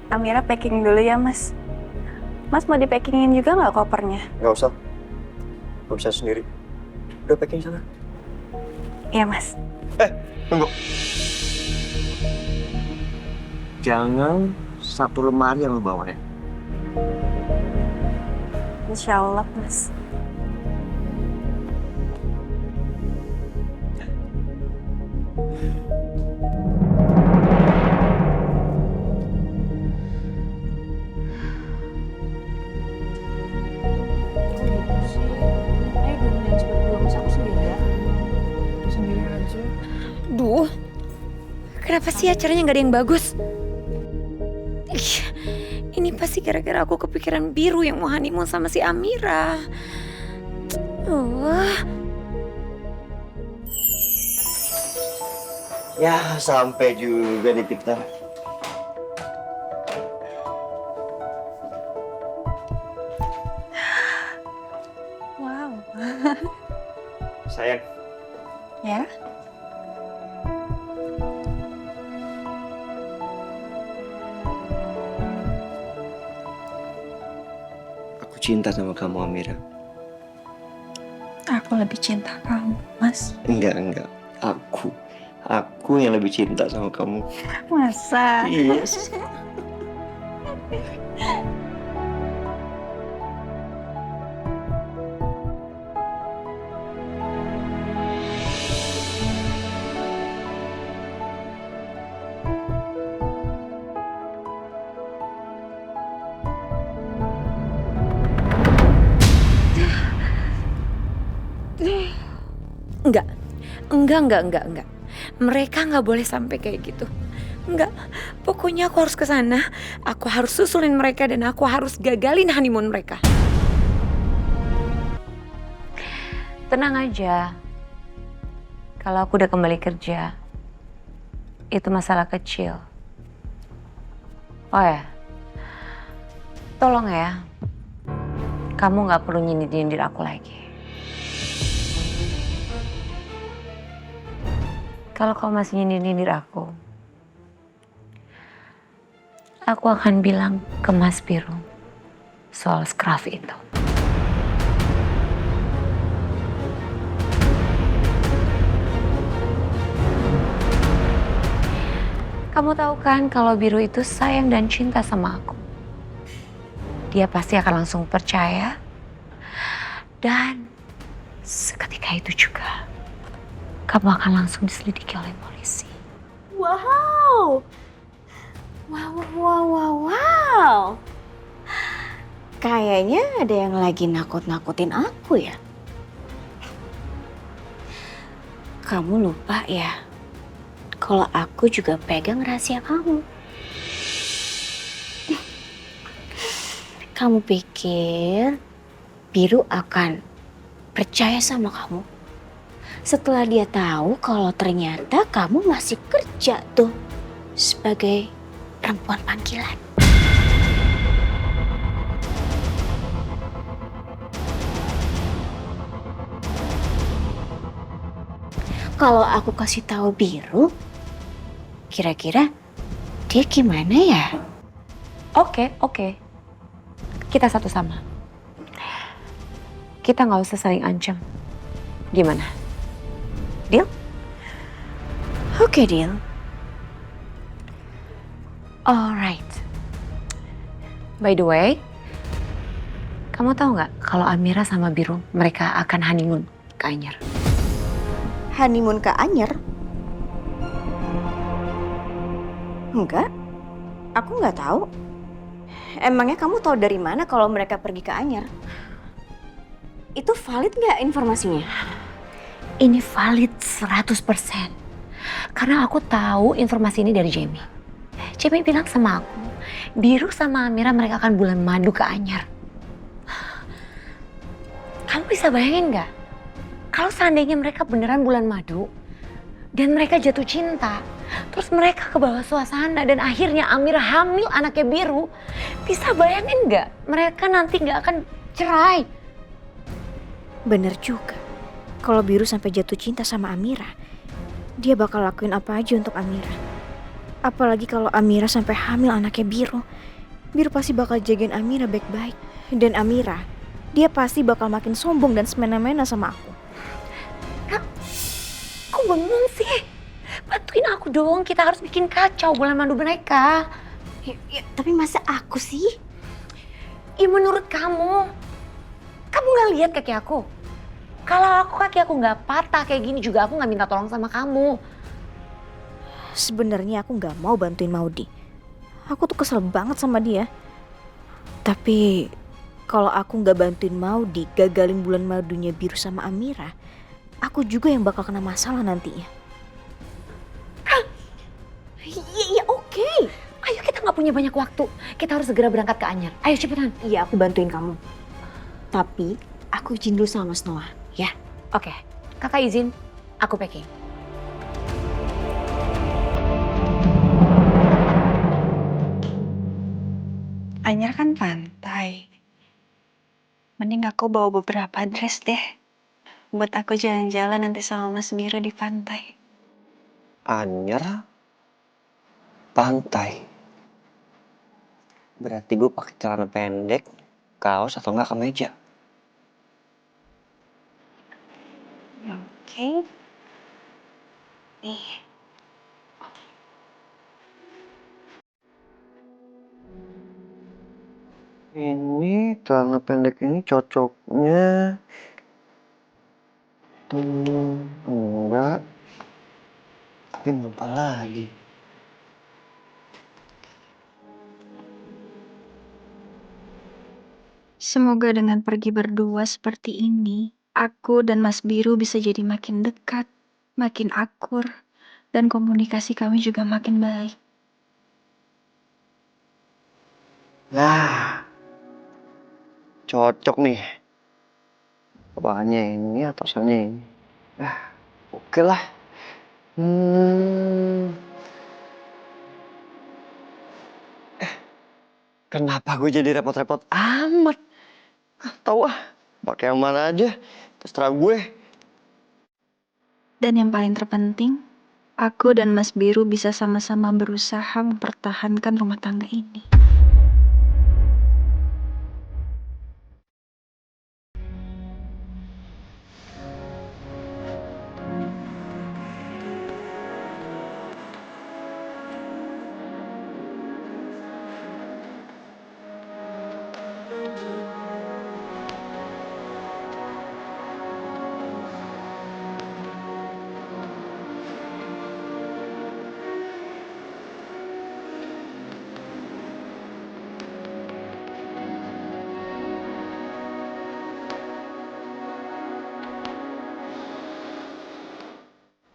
Amira packing dulu ya, Mas. Mas mau di-packingin juga nggak kopernya? Nggak usah. Gue bisa sendiri. Udah packing sana. Iya, Mas. Tunggu. Jangan satu lemari yang lu bawa ya. Insya Allah, Mas. Duh, kenapa sih acaranya nggak ada yang bagus? Ih, ini pasti gara-gara aku kepikiran Biru yang mau honeymoon sama si Amira. Ya, sampai juga di kita. Wow. Sayang, Ya? aku cinta sama kamu, Amira. Aku lebih cinta kamu, Mas. Enggak. Aku yang lebih cinta sama kamu. Masa? Yes. Enggak. Mereka nggak boleh sampai kayak gitu. Enggak, pokoknya aku harus ke sana. Aku harus susulin mereka dan aku harus gagalin honeymoon mereka. Tenang aja. Kalau aku udah kembali kerja, itu masalah kecil. Oh ya, tolong ya, kamu nggak perlu nyindir-nyindir aku lagi. Kalau kau masih nyindir-nyindir aku akan bilang ke Mas Biru soal scarf itu. Kamu tahu kan kalau Biru itu sayang dan cinta sama aku. Dia pasti akan langsung percaya. Dan seketika itu juga kamu akan langsung diselidiki oleh polisi. Wow. Wow. Kayaknya ada yang lagi nakut-nakutin aku ya. Kamu lupa ya, kalau aku juga pegang rahasia kamu. Kamu pikir Biru akan percaya sama kamu setelah dia tahu kalau ternyata kamu masih kerja tuh sebagai perempuan panggilan? Kalau aku kasih tahu Biru, kira-kira dia gimana ya? Oke. Kita satu sama. Kita nggak usah saling ancam. Gimana? Deal? Oke, deal. Alright. By the way, kamu tahu nggak kalau Amira sama Biru mereka akan honeymoon ke Anyer? Honeymoon ke Anyer? Enggak, aku nggak tahu. Emangnya kamu tahu dari mana kalau mereka pergi ke Anyer? Itu valid nggak informasinya? Ini valid 100%. Karena aku tahu informasi ini dari Jamie. Jamie bilang sama aku, Biru sama Amira mereka akan bulan madu ke Anyer. Kamu bisa bayangin nggak? Kalau seandainya mereka beneran bulan madu dan mereka jatuh cinta, terus mereka ke bawah suasana dan akhirnya Amira hamil anaknya Biru, bisa bayangin nggak? Mereka nanti nggak akan cerai. Bener juga. Kalau Biru sampai jatuh cinta sama Amira, dia bakal lakuin apa aja untuk Amira. Apalagi kalau Amira sampai hamil anaknya Biru. Biru pasti bakal jagain Amira baik-baik. Dan Amira, dia pasti bakal makin sombong dan semena-mena sama aku. Kok bengong sih? Bantuin aku dong, kita harus bikin kacau bulan madu mereka. Tapi masa aku sih? Ya menurut kamu gak lihat kaki aku? Kalau kaki aku gak patah kayak gini juga aku gak minta tolong sama kamu. Sebenarnya aku nggak mau bantuin Maudi. Aku tuh kesel banget sama dia. Tapi kalau aku nggak bantuin Maudi gagalin bulan madunya Biru sama Amira, aku juga yang bakal kena masalah nantinya. Iya oke. Ayo kita gak punya banyak waktu. Kita harus segera berangkat ke Anyar. Ayo cepetan. Iya aku bantuin kamu. Tapi aku izin dulu sama Mas Noah, ya? Oke, kakak izin. Aku packing. Anyar kan pantai. Mending aku bawa beberapa dress deh. Buat aku jalan-jalan nanti sama Mas Biru di pantai. Anyar pantai. Berarti gue pakai celana pendek, kaos atau enggak kemeja. Oke. Nih. Ini celana pendek ini cocoknya enggak. Tapi lupa lagi. Semoga dengan pergi berdua seperti ini, aku dan Mas Biru bisa jadi makin dekat, makin akur, dan komunikasi kami juga makin baik. Nah, cocok nih. Bahannya ini atasannya ini. Oke lah. Hmm, kenapa gue jadi repot-repot amat? Tahu pakai yang mana aja. Terserah gue. Dan yang paling terpenting, aku dan Mas Biru bisa sama-sama berusaha mempertahankan rumah tangga ini.